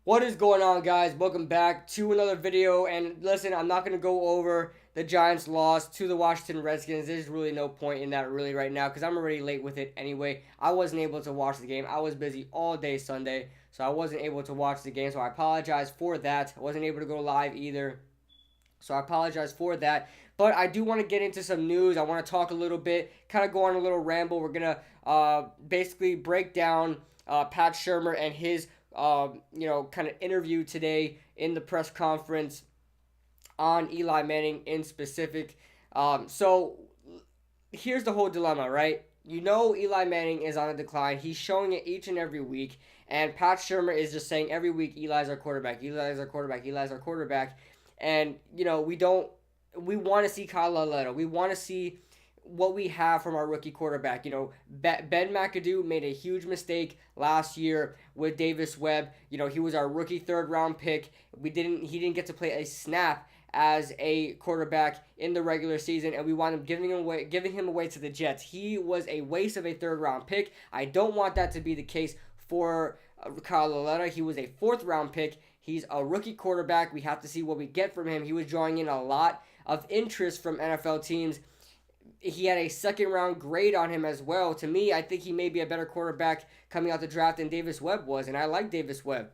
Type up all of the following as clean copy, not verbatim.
What is going on, guys? Welcome back to another video. And listen, I'm not going to go over the Giants' loss to the Washington Redskins. There's really no point in that really right now because I'm already late with it anyway. I wasn't able to watch the game. I was busy all day Sunday, so I wasn't able to watch the game. So I apologize for that. I wasn't able to go live either. So I apologize for that. But I do want to get into some news. I want to talk a little bit, kind of go on a little ramble. We're going to basically break down Pat Shurmur and his, kind of interview today in the press conference on Eli Manning in specific. So here's the whole dilemma, right? You know Eli Manning is on a decline. He's showing it each and every week. And Pat Shurmur is just saying every week, Eli's our quarterback, Eli's our quarterback, Eli's our quarterback. And, we want to see Kyle Lauletta. We want to see what we have from our rookie quarterback. Ben McAdoo made a huge mistake last year with Davis Webb. He was our rookie third round pick. He didn't get to play a snap as a quarterback in the regular season, and we wound up giving him away to the Jets. He was a waste of a third round pick. I don't want that to be the case for Kyle Lauletta. He was a fourth round pick. He's a rookie quarterback. We have to see what we get from him. He was drawing in a lot of interest from NFL teams. He had a second round grade on him as well. To me, I think he may be a better quarterback coming out the draft than Davis Webb was, and I like Davis Webb.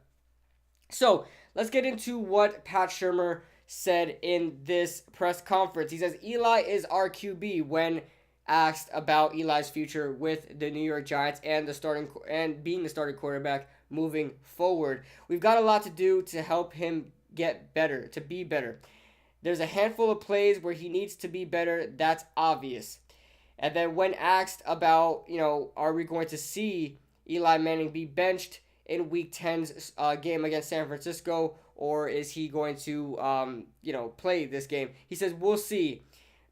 So let's get into what Pat Shurmur said in this press conference. He says Eli is our QB when asked about Eli's future with the New York Giants and being the starting quarterback moving forward. We've got a lot to do to help him get better, to be better. There's a handful of plays where he needs to be better. That's obvious. And then when asked about, are we going to see Eli Manning be benched in Week 10's game against San Francisco, or is he going to, play this game? He says, we'll see.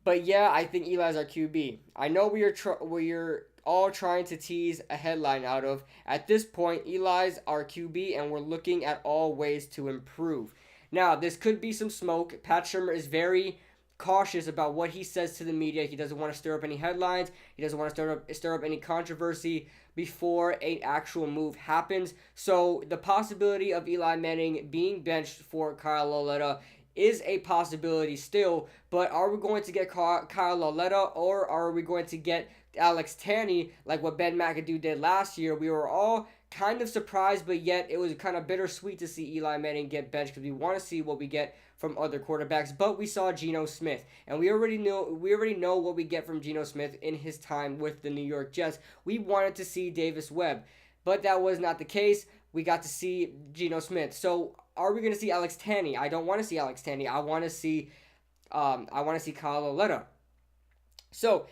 But yeah, I think Eli's our QB. I know we are all trying to tease a headline out of. At this point, Eli's our QB, and we're looking at all ways to improve. Now, this could be some smoke. Pat Shurmur is very cautious about what he says to the media. He doesn't want to stir up any headlines. He doesn't want to stir up any controversy before an actual move happens. So the possibility of Eli Manning being benched for Kyle Lauletta is a possibility still, but are we going to get Kyle Lauletta, or are we going to get Alex Tanney like what Ben McAdoo did last year? We were all kind of surprised, but yet it was kind of bittersweet to see Eli Manning get benched because we want to see what we get from other quarterbacks. But we saw Geno Smith, and we already know what we get from Geno Smith in his time with the New York Jets. We wanted to see Davis Webb, but that was not the case. We got to see Geno Smith. So are we going to see Alex Tanney? I don't want to see Alex Tanney. I want to see Kyle Lauletta. So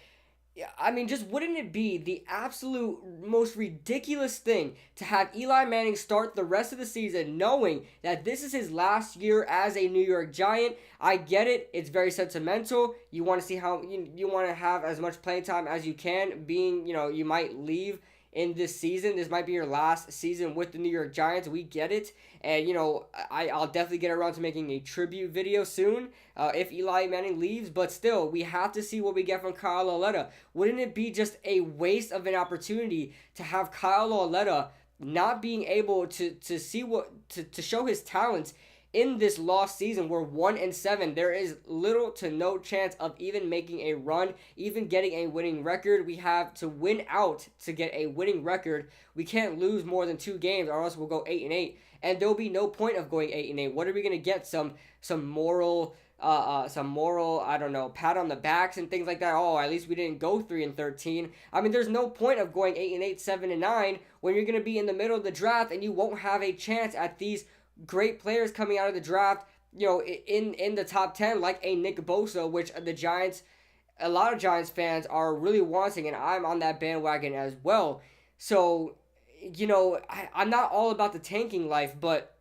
just wouldn't it be the absolute most ridiculous thing to have Eli Manning start the rest of the season knowing that this is his last year as a New York Giant? I get it. It's very sentimental. You want to see how you want to have as much playing time as you can, being, you might leave in this season. This might be your last season with the New York Giants. We get it. And, I'll definitely get around to making a tribute video soon if Eli Manning leaves. But still, we have to see what we get from Kyle Lauletta. Wouldn't it be just a waste of an opportunity to have Kyle Lauletta not being able to show his talents in this lost season? We're 1-7. There is little to no chance of even making a run, even getting a winning record. We have to win out to get a winning record. We can't lose more than 2 games, or else we'll go 8-8. And there'll be no point of going 8-8. What are we gonna get? Some moral, I don't know, pat on the backs and things like that. Oh, at least we didn't go 3-13. There's no point of going 8-8, 7-9 when you're gonna be in the middle of the draft and you won't have a chance at these great players coming out of the draft, in the top 10, like a Nick Bosa, which the Giants, a lot of Giants fans are really wanting, and I'm on that bandwagon as well. So, I'm not all about the tanking life, but,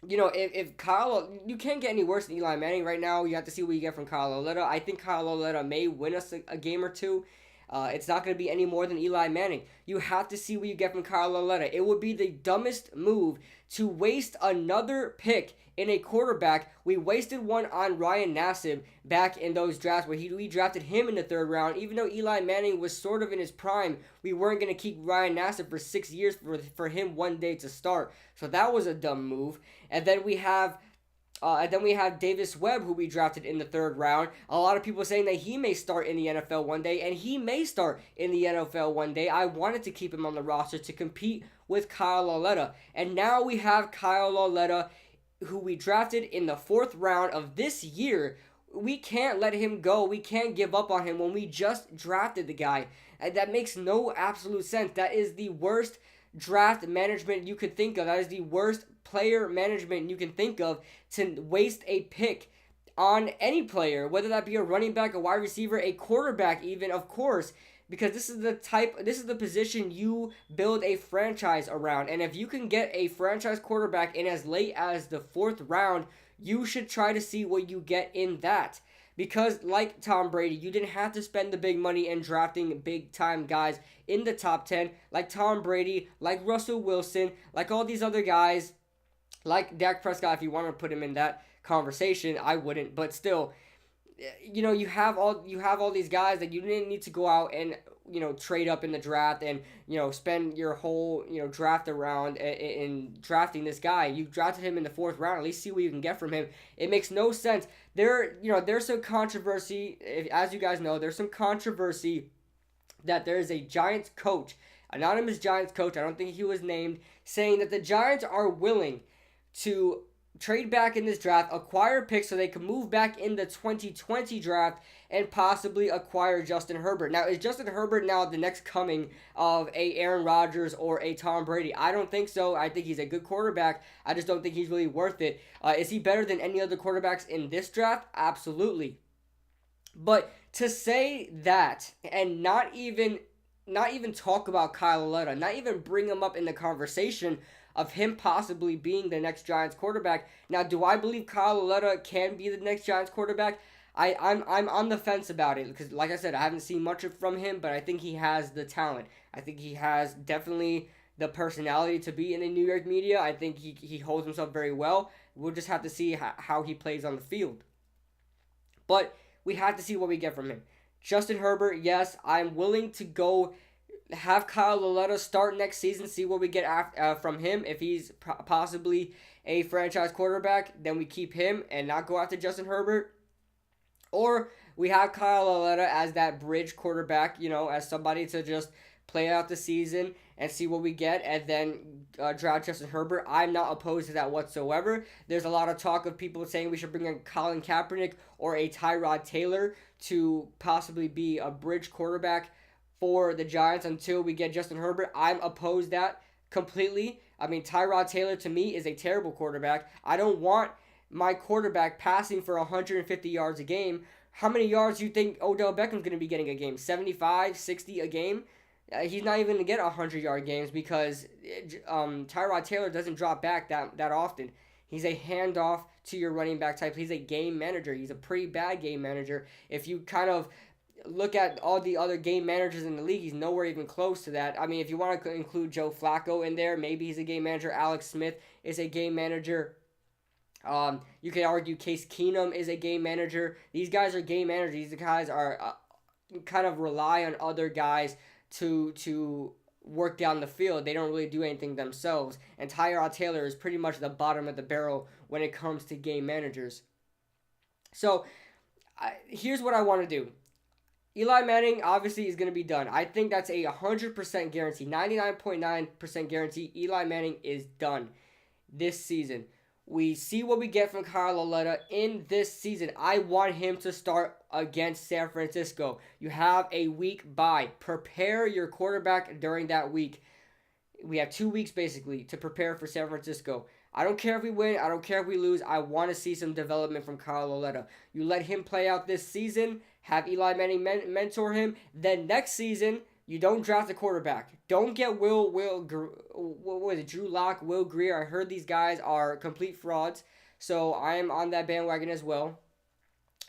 if Kyle, you can't get any worse than Eli Manning right now. You have to see what you get from Kyle Lauletta. I think Kyle Lauletta may win us a game or two. It's not going to be any more than Eli Manning. You have to see what you get from Kyle Lauletta. It would be the dumbest move to waste another pick in a quarterback. We wasted one on Ryan Nassib back in those drafts where we drafted him in the third round. Even though Eli Manning was sort of in his prime, we weren't going to keep Ryan Nassib for 6 years for him one day to start. So that was a dumb move. And then we have Davis Webb, who we drafted in the third round. A lot of people saying that he may start in the NFL one day, and he may start in the NFL one day. I wanted to keep him on the roster to compete with Kyle Lauletta. And now we have Kyle Lauletta, who we drafted in the fourth round of this year. We can't let him go. We can't give up on him when we just drafted the guy. And that makes no absolute sense. That is the worst draft management you could think of. That is the worst player management you can think of, to waste a pick on any player, whether that be a running back, a wide receiver, a quarterback even, of course, because this is the position you build a franchise around. And if you can get a franchise quarterback in as late as the fourth round, you should try to see what you get in that. Because like Tom Brady, you didn't have to spend the big money in drafting big-time guys in the top 10, like Tom Brady, like Russell Wilson, like all these other guys, like Dak Prescott. If you want to put him in that conversation, I wouldn't, but still, you have all these guys that you didn't need to go out and trade up in the draft and spend your whole draft around in drafting this guy. You drafted him in the fourth round. At least see what you can get from him. It makes no sense. There's some controversy, as you guys know. There's some controversy that there is a Giants coach, anonymous Giants coach, I don't think he was named, saying that the Giants are willing to trade back in this draft, acquire picks so they can move back in the 2020 draft and possibly acquire Justin Herbert. Now, is Justin Herbert now the next coming of a Aaron Rodgers or a Tom Brady? I don't think so. I think he's a good quarterback. I just don't think he's really worth it. Is he better than any other quarterbacks in this draft? Absolutely. But to say that and not even talk about Kyle Lauletta, not even bring him up in the conversation of him possibly being the next Giants quarterback. Now, do I believe Kyle Lauletta can be the next Giants quarterback? I'm on the fence about it because, like I said, I haven't seen much from him, but I think he has the talent. I think he has definitely the personality to be in the New York media. I think he holds himself very well. We'll just have to see how he plays on the field. But we have to see what we get from him. Justin Herbert, yes, I'm willing to go have Kyle Lauletta start next season, see what we get from him. If he's possibly a franchise quarterback, then we keep him and not go after Justin Herbert. Or we have Kyle Lauletta as that bridge quarterback, as somebody to just play out the season and see what we get, and then draft Justin Herbert. I'm not opposed to that whatsoever. There's a lot of talk of people saying we should bring in Colin Kaepernick or a Tyrod Taylor to possibly be a bridge quarterback for the Giants until we get Justin Herbert. I'm opposed that completely. I mean, Tyrod Taylor to me is a terrible quarterback. I don't want my quarterback passing for 150 yards a game. How many yards do you think Odell Beckham's going to be getting a game? 75, 60 a game? He's not even going to get 100-yard games because Tyrod Taylor doesn't drop back that often. He's a handoff to your running back type. He's a game manager. He's a pretty bad game manager. If you kind of look at all the other game managers in the league, he's nowhere even close to that. I mean, if you want to include Joe Flacco in there, maybe he's a game manager. Alex Smith is a game manager. You can argue Case Keenum is a game manager. These guys are game managers. These guys are kind of rely on other guys to work down the field. They don't really do anything themselves. And Tyrod Taylor is pretty much the bottom of the barrel when it comes to game managers. So here's what I want to do. Eli Manning obviously is going to be done. I think that's a 100% guarantee, 99.9% guarantee. Eli Manning is done this season. We see what we get from Kyle Lauletta in this season. I want him to start against San Francisco. You have a week bye. Prepare your quarterback during that week. We have 2 weeks basically to prepare for San Francisco. I don't care if we win. I don't care if we lose. I want to see some development from Kyle Lauletta. You let him play out this season. Have Eli Manning mentor him. Then next season, you don't draft a quarterback. Don't get what was it, Drew Lock, Will Grier. I heard these guys are complete frauds, so I'm on that bandwagon as well.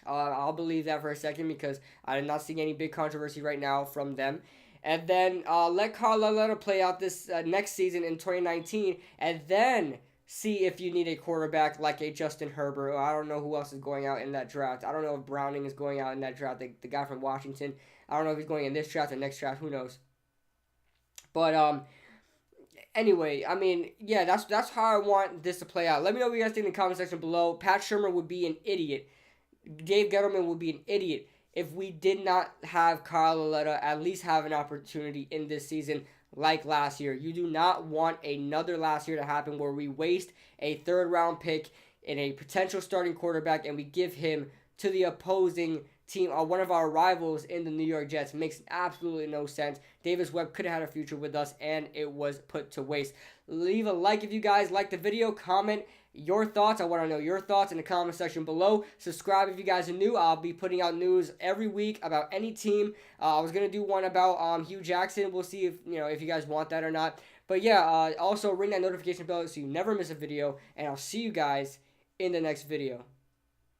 I'll believe that for a second because I'm not seeing any big controversy right now from them. And then let Kyle Lauletta play out this next season in 2019, and then see if you need a quarterback like a Justin Herbert. I don't know who else is going out in that draft. I don't know if Browning is going out in that draft, the guy from Washington. I don't know if he's going in this draft or next draft. Who knows? But anyway, I mean, yeah, that's how I want this to play out. Let me know what you guys think in the comment section below. Pat Shurmur would be an idiot. Dave Gettleman would be an idiot if we did not have Kyle Lauletta at least have an opportunity in this season like last year. You do not want another last year to happen where we waste a third-round pick in a potential starting quarterback and we give him to the opposing team, one of our rivals in the New York Jets. Makes absolutely no sense. Davis Webb could have had a future with us, and it was put to waste. Leave a like if you guys like the video. Comment your thoughts. I want to know your thoughts in the comment section below. Subscribe if you guys are new. I'll be putting out news every week about any team. I was going to do one about Hugh Jackson. We'll see if you guys want that or not. But yeah, also ring that notification bell so you never miss a video, and I'll see you guys in the next video.